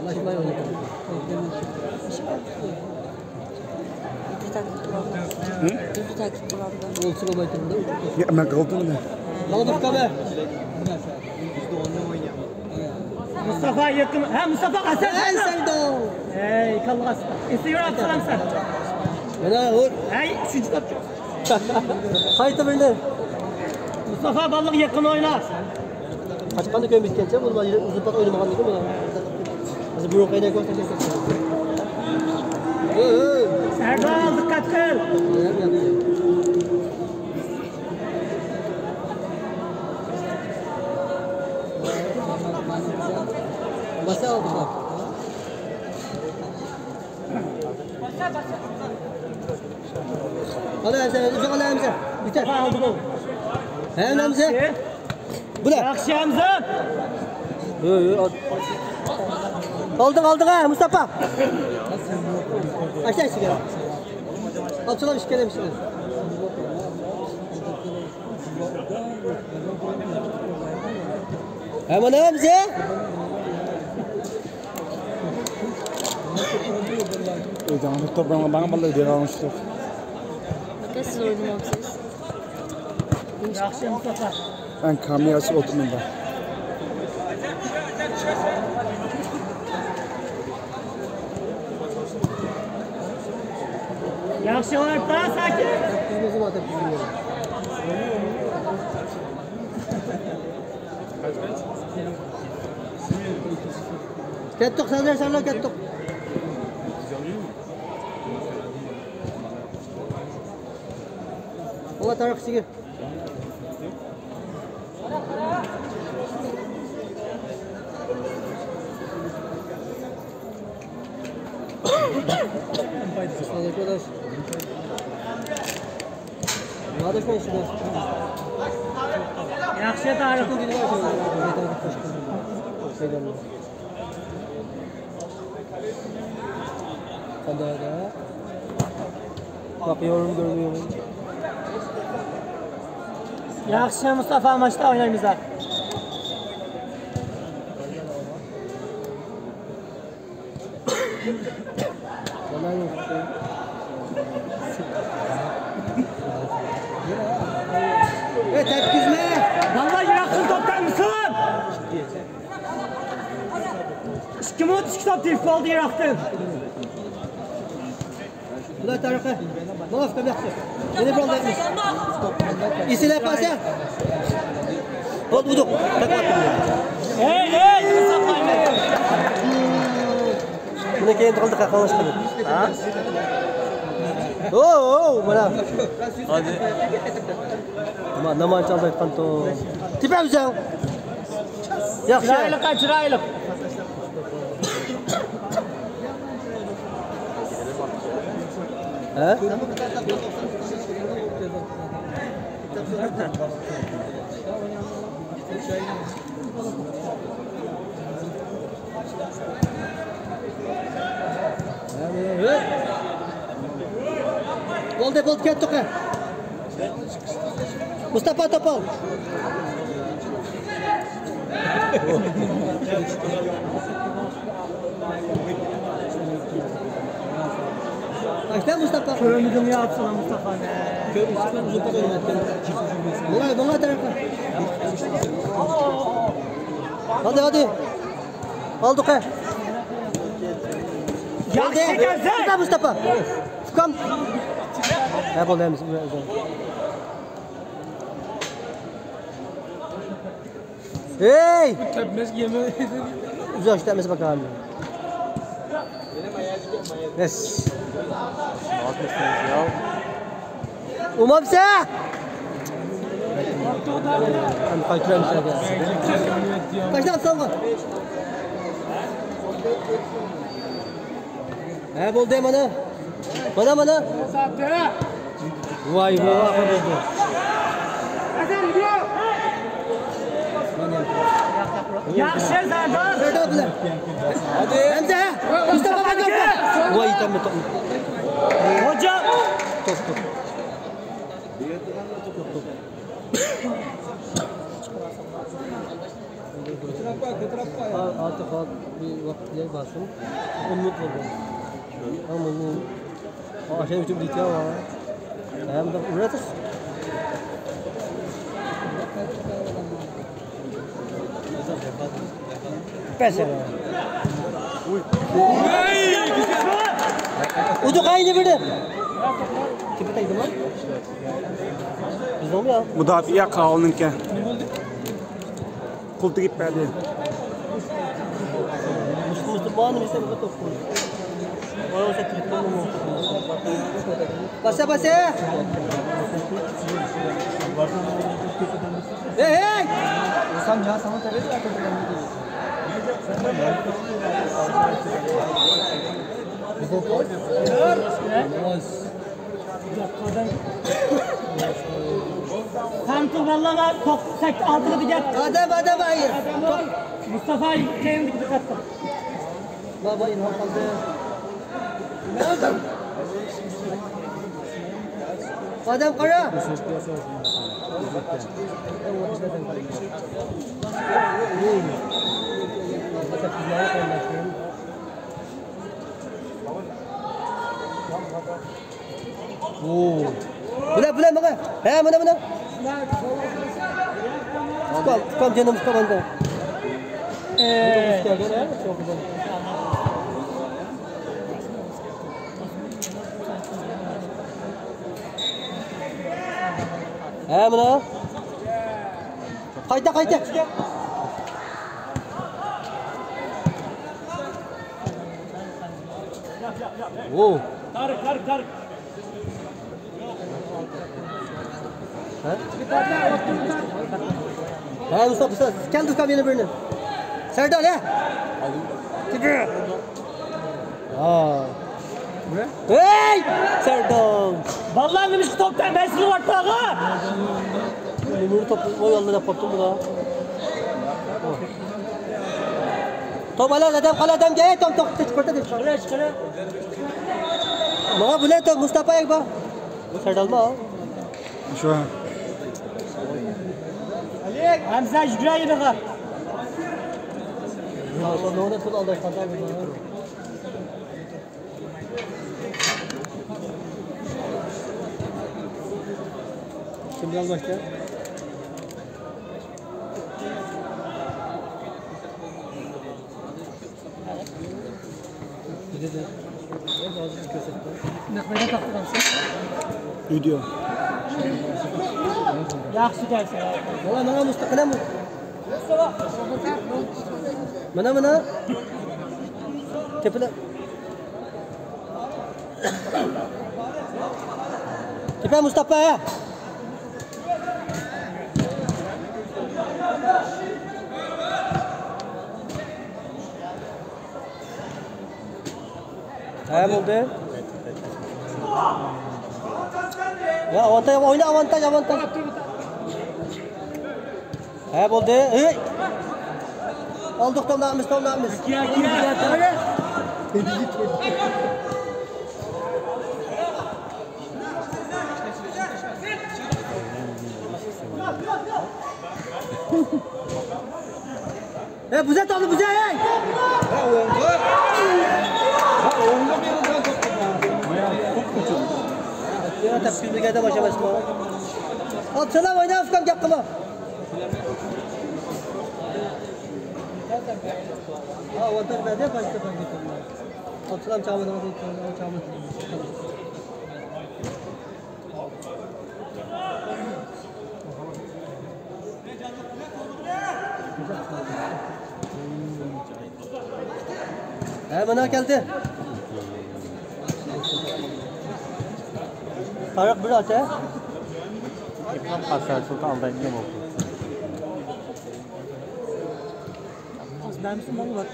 Allah şundan yolunu. Yüzü takip duramda. Olsun o baytımda. Ya ben kaldım mı? Kaldık kabe. Mustafa yakın. Ha Mustafa Hasan. Hey sen de o. Hey kallas. İstiyor atsalam sen. Bana vur. Hey şu kitap. Hayta bende. Mustafa balık yakın oynar. Kaçkanı köyümüz geçeceğim. Bunu uzun pat oynamagan değil mi? Nasıl bu kaynak olsa kesin. Serdal dikkat kıl. Basa aldık bak. Hadi Hamza, uzak al Hamza. Biter. Aldı bu. He Hamza. Bu ne? Yaxşı Hamza. Aldın ha Mustafa. Aşağı sigara. Açılan işkelemişsiniz. Hemen Hamza. Jangan toprağına bana balığı diye almıştık. Bakın siz oynamamışsınız. Yaxşı Mustafa. Ben kamerası oturmam ben. Yaxşı orta sakin. Bizim atıp bizim. Kettuk sana kettuk. Allah taraf sige. Arkadaş. Hadi konuşalım. Yaxşı Tarık. Kadar. Bakıyorum görmüyorum. Yaxşı Mustafa maçta oynayımızlar. Evet tepkizme. Vallahi yakın toptan mısın? Kim oldu kitap tepki oldu yaktın? Bu da tarafı. Maaf kabul yaptı. Beni bırak etmiş. İsile pas ya. Ol buduk. Hey! Bunu keyin kaldı kakalaş kaldı. Ha? Oo, mana? Hadi. Ama naman çaldı aytkan to. Tipe güzel. Yaxşı. Çıraylık. He? Bol kettuk ha. Mustafa Topal. Açta Mustafa. Körümüzün yapsana Mustafa ne? Körümüzün uzun pat oynamak. Bana tarafa. Hadi. Aldık ha. Yaxşı gelsin. Fukam Mustafa. Fukam. Ha bol hem. Hey! Tepmez yeme. Uzak tepmez bakalım. Yes. Umam sen. Ben kalkıyorum sana. Kaçta atsam var? He bol de mana. Mana. Vay vay. Yaxşı Serdar. Hadi. Hamza. Mustafa bakın. Vay tam top. Hocam. Top. Altı kal bir vakit diye basın. Umut oldu. Ama bu aşağı bütün bitiyor ama. Hem de üretir. Pes. Udu kaydı bir de. Kimi taydı mı? Biz olmuyor ya. Müdafiye kağılınınki. Kultu git verdi. Müslüman mı ise bu toplu. Oraya olsa Türkmen mi? Basa basa. Hey hey. Sen ya sana tabii de Kantu vallahi top sekti altına diye. Adam hayır. Mustafa şeyin dikkatli. Baba ilham kaldı. Adam kara. Bulan maka. He mana. Kom canım anda. Çok güzel. He mana. Kayta. Wow. Tarık. Ha Mustafa gel dur kamyonu birini. Serdar he. Tipi. Hey! Serdar. Vallahi demiş ki toptan ben seni var tağı. Numuru topu o yolda yaptım bu da. Top ala adam gel top çıkarttı de. Çıkara. Bana bule top Mustafa yak ba. Serdar mı? Şu an. Hamza Jügra'yı bakar. Ya sonra ne oldu Allah kadar mı? Kim biraz başla? Gidelim. En az bir köşe. Nakmaya taktıramsın. Video. Yaxşı gelsin. Mana mustaqil mi? Mana. Tepede. Tepe Mustafa ya. Ne oldu? Ya avantaj. He oldu. Hey. Aldık tomlarımız. He buza hey. Ya tepki bir gede başa basma. Atsana oyna afkam yapma. Ha vatar bede başta ben getirdim. Atsam çamadan çamadan. Mana geldi. Tarık bir ate. İbrahim Pasar Sultan aldayım ne oldu? Ben Müslümanım bak.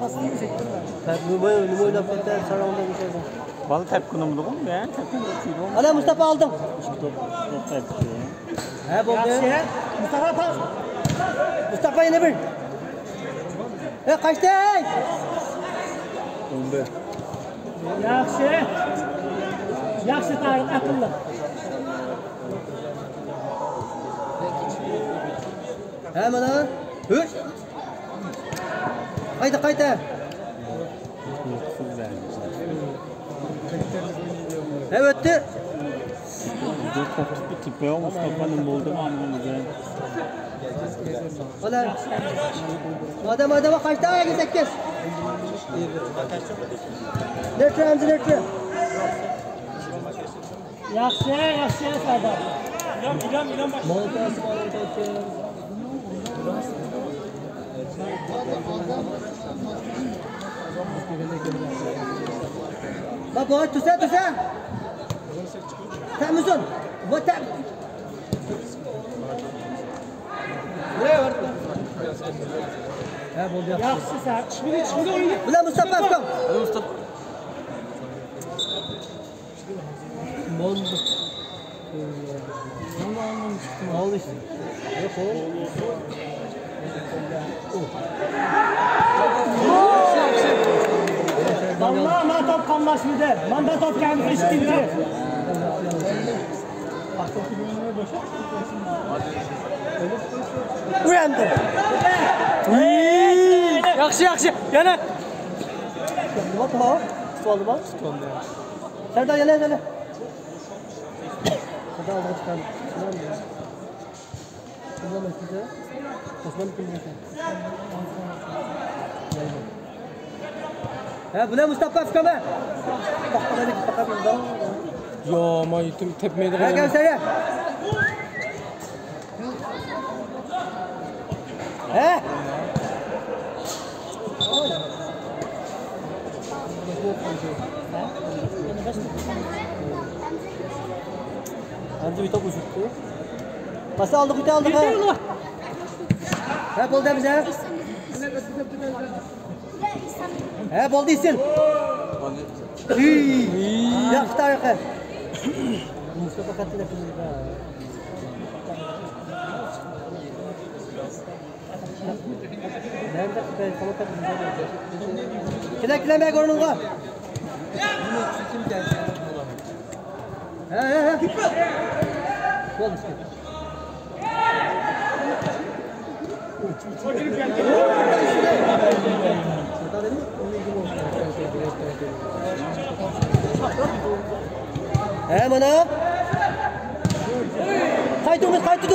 Aslında çektim ben. Bu oyuna fetler sarayında bir şey var. Bal tepkini mi dokun ben? Tepkini dokun. Ana Mustafa aldım. He bu Yaxşı. Mustafa pas. Mustafa yine bir. Kaçtı. Önde. Yaxşı Tarık akıllı. He mana. Hış. Kayda. Evet de. Bir tipi yok. Mustafa'nın buldu mu anlamı? Hadi. Madem kaçta ayağa 8. Neçe Hamza neçe? Yaxşı Serdar. İlan baş. Bak boy tusa. Tamuzun. Bu tam. Buraya var. Ha buldu. Yaxşı Serdar. Şimdi oyunu. Ulan Mustafa Afgan. Mustafa. Mondu. Oldu işte. Yok Vallahi matop kanlaşmıdır. Manda top gelmiş işkinci. Uyandı. Yaxşı. Yana. Bak ha. Tutuldu bak. Serdar yana. Serdar aldı çıkan. Tamam size. Osman kim? Ha bu ne Mustafa Afgan be? Bak bir. Ya mayıtım tepmeye de Ha gel seni. He? Anca bir top uçurttu. Masa aldık ha. He bol da bize. He bol değilsin. Yaxşı tarihi. Mustafa katıyla kızıldı. Nerede ben sana katılacağım. Kilemeye görünün. He. Gol işte. Mana? Kaydı. Ulan kaydı.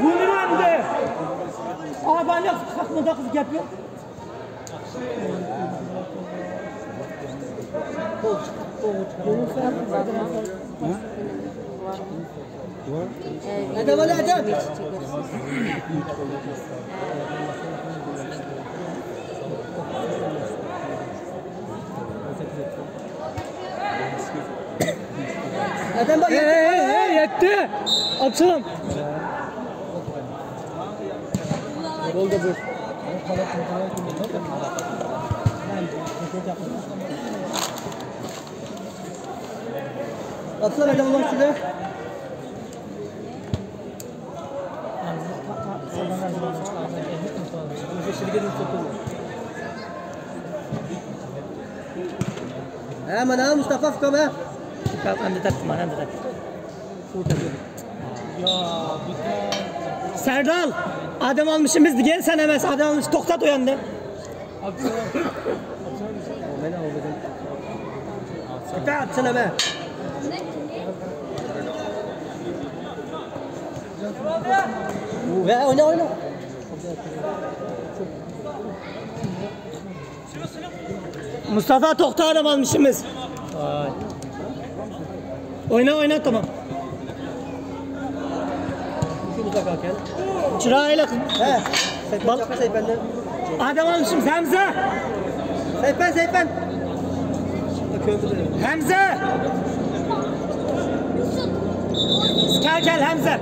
Buyurun. Ben de kalkmadan kız yapıyor. Adam. Adam bak Yetti. Açalım. Gol da bu. Atsana adam ulan size. Mana Mustafa Afgan be. Anda taktım. Serdal, adam almışım biz gel sen hemen adam almış toktat uyandı. Atsana be. Oyna. Mustafa tokta adam almışımız. Oyna tamam. Çırağıyla. He. Seypen. Adam almışım Hamza. Seypen. Hamza. Gel Hamza.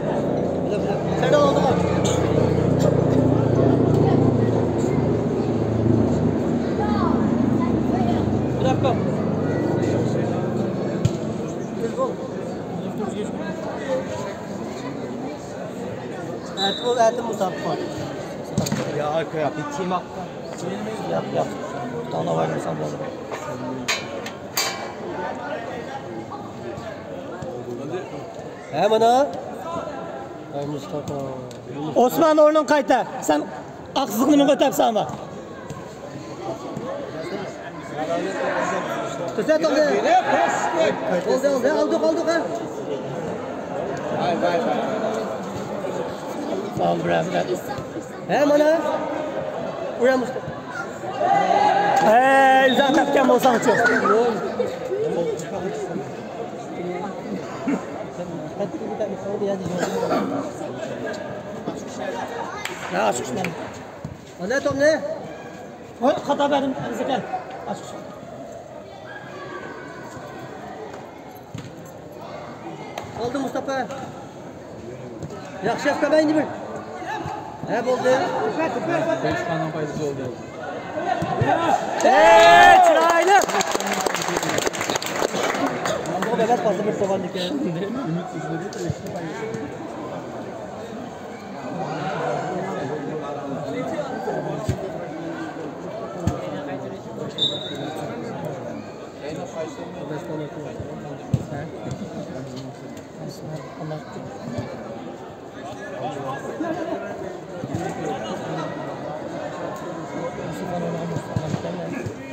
Serdar oldu bak. Bir dakika. Evet, Mustafa. Ya arkaya biteyim bak. Yap yap. Tana var mı sanmalı? He bana. Ay Mustafa. Osman oradan kaytar. Sen haksızlığını mı götürsün ama? Güzel oldu. Oldu aldık ha. Sağ ol Brem. He bana. Buraya Mustafa. İmza tapken olsan çok. Ne aşk lan? Ne top ne? Hata benim. Gel. Aşk. Oldu Mustafa. Yaxşı yapka ben bir. He oldu. 5 kandan faydası oldu. Çıraylı. Bu kadar fazla bir soğanlık ya.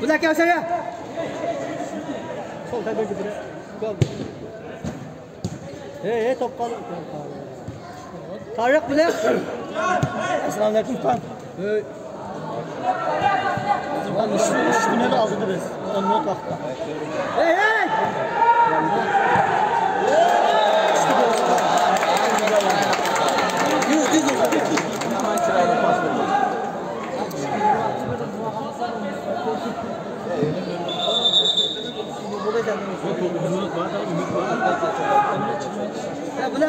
Bu ne kadar ya? Sol tabi gibi. Gol. Hey top kaldı. Tarık bu ne? Selamünaleyküm kan. Hey. Lan üç güne de aldı biz. 10 minut vakti. Hey hey.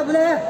Bu ne?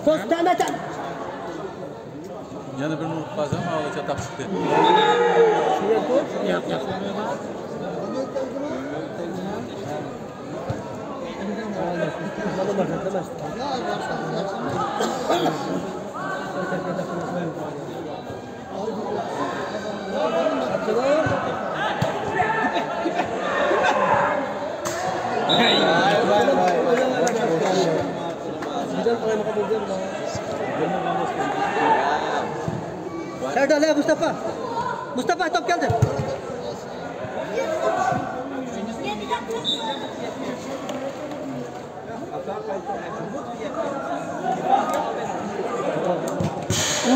Kostameten. Yana birini unutmazsam ağlayacak taksitli. Yok. Serdar ya Mustafa. Mustafa top geldi.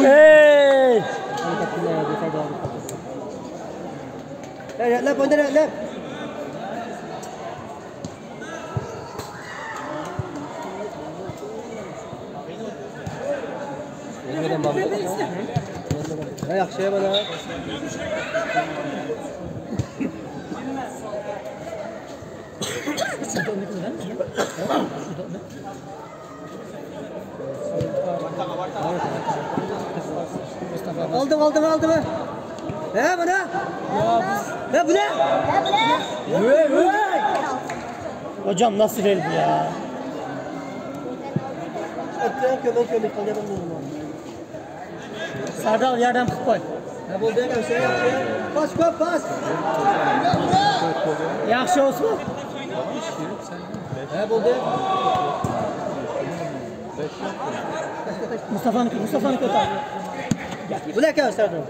Hey! Lep oyna lep. Yaxşı bana. Aldım. He bana. Ne bu ne? Hocam nasıl verdi ya? Kömür kalacağım. Serdal yerden tut koy. Ne buldu ya şey yaptı. Pas. Yaxşı olsun. Ne buldu? Mustafa'nı kurtar. Bu ne kadar Serdar?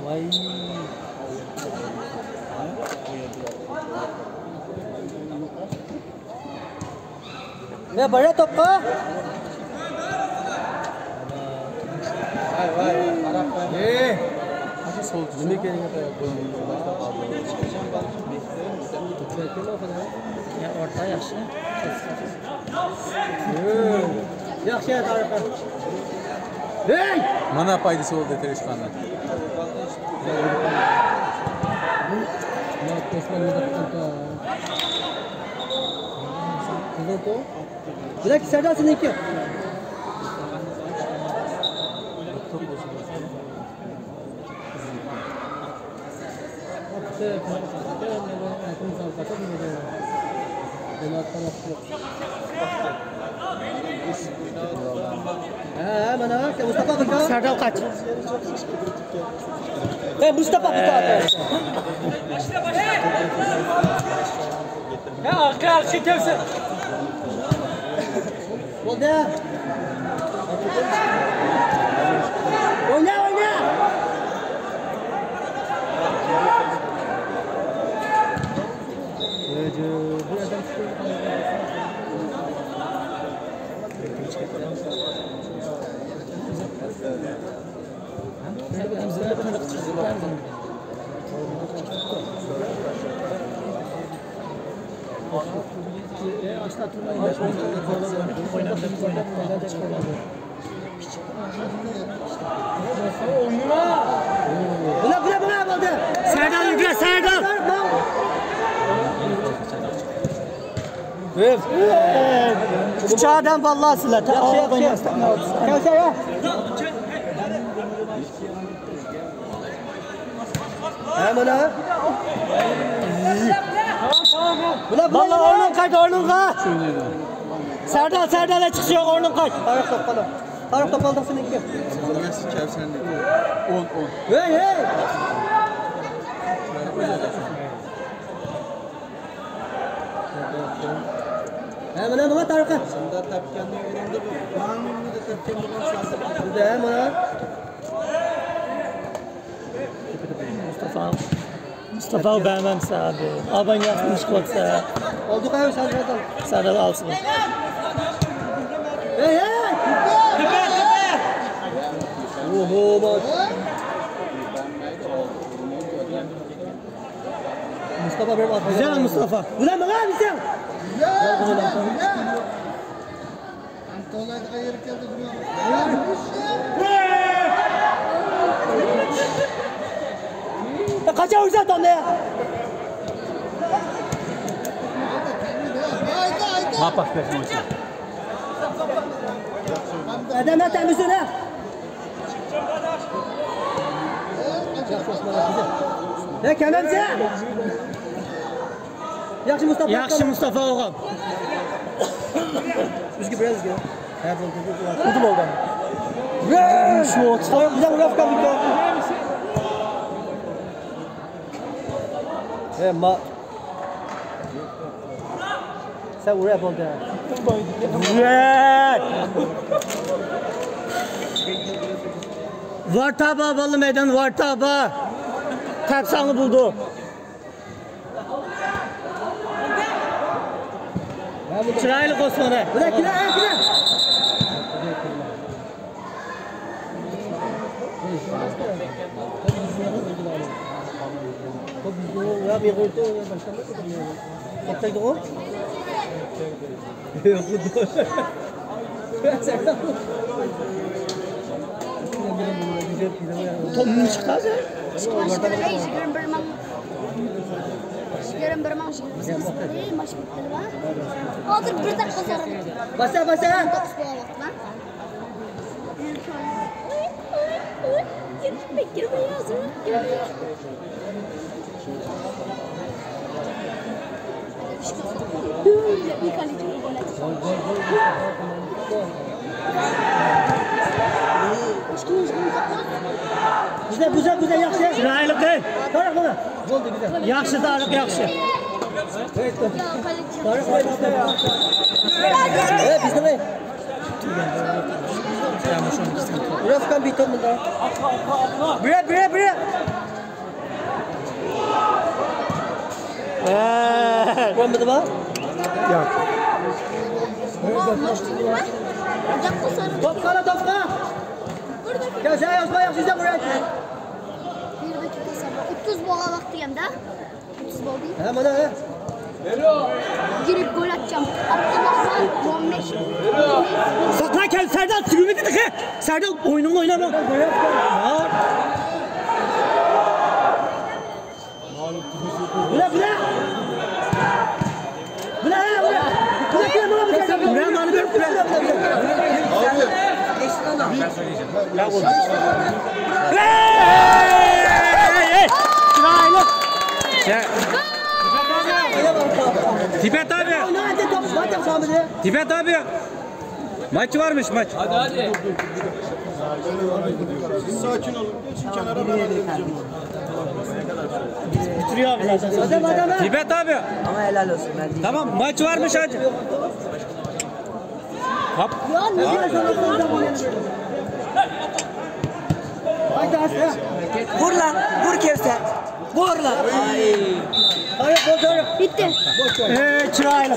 Vay. Ne bana topka? Vay. Hadi sol tutuyor. Demek yerine Ya orta yaxşı. Yaxshi tariqa. Hey! Mana foydasi bo'ldi tirishqanda. Budak Serdar seniki. Mana Mustafa Baka. Serdar kaç. Mustafa Baka. Ya arkadaş tevse. Oldu. Oyna. Bu adam Buna oldu. Serdar yükle Serdar. Uçağdan vallahi silah. Kevser ya. Mana. Vallahi ornun kaç ornun kaç. Serdar'a çıkıyor ornun kaç. Tarık topalda seninki. Nasıl Kevser'de? 10. Hey. Mana Tarık'a. Sında tepkenli yorumda bu. Mahmut'un da tepkenli yorumda. Mana. Mustafa beğenmemse abi. Aban yapmış kodsa. Oldu kayo Serdar'dan. Serdar alsın. Hey. Oho bak. Mustafa benim arkadaşım. Güzel Mustafa. Ulan güzel. Kaça uzat onu ya. Ne yapak peki maçı? Adamlar temizsin ha. Ne kemerse? Yaxşı Mustafa. Yaxşı Mustafa oğam. Üzgü biraz gel. Ha bu. Kudum oldu. Şu olsa bize buraya kaldık. Ma. Sen buraya boldu. Güzel. Vartaba ballı meydan Vartaba. Kapsanı buldu. Çıraylık Osman'a. Bu da kire. Ya bir kurtu başkanlık yapıyor. Kaptaydı o. Yok bu. Tomunu çıkarsa. Yarın bir maaş gitmişsiniz. Maaş bitti lan. Aldır bir dakika sonra. Basa. Dokuz lan. Girme yazın. Bir kaleci gol Güzel yaxşı. Çıraylık değil. Tarık bana. Oldu güzel. Yaxşı Tarık yaxşı. Evet. Tarık koy ya. Evet biz de. Rafkan bir ton bunda. Bre. Olmadı mı? Yok. Topkala. Gel sen yazma yaxşıca buraya. Bir dakika sonra 30 boğa vakti yemde. 30 boğa değil. Ha mana. Girip gol atacağım. Abdullah Muhammed. Sakla içeride oyununu oynama. Ya. Buraya bana bir Tibet abi. Tibet abi. Maç varmış maç. Hadi. Sakin olun. Geçin kenara ben halledeceğim. bitiriyor abi zaten. Tibet abi. Ama helal olsun ben diyeyim. Tamam maç varmış hadi. Kap. Vur lan. Vur Kevser. Vur lan. Ay. Bitti. Çırağıyla.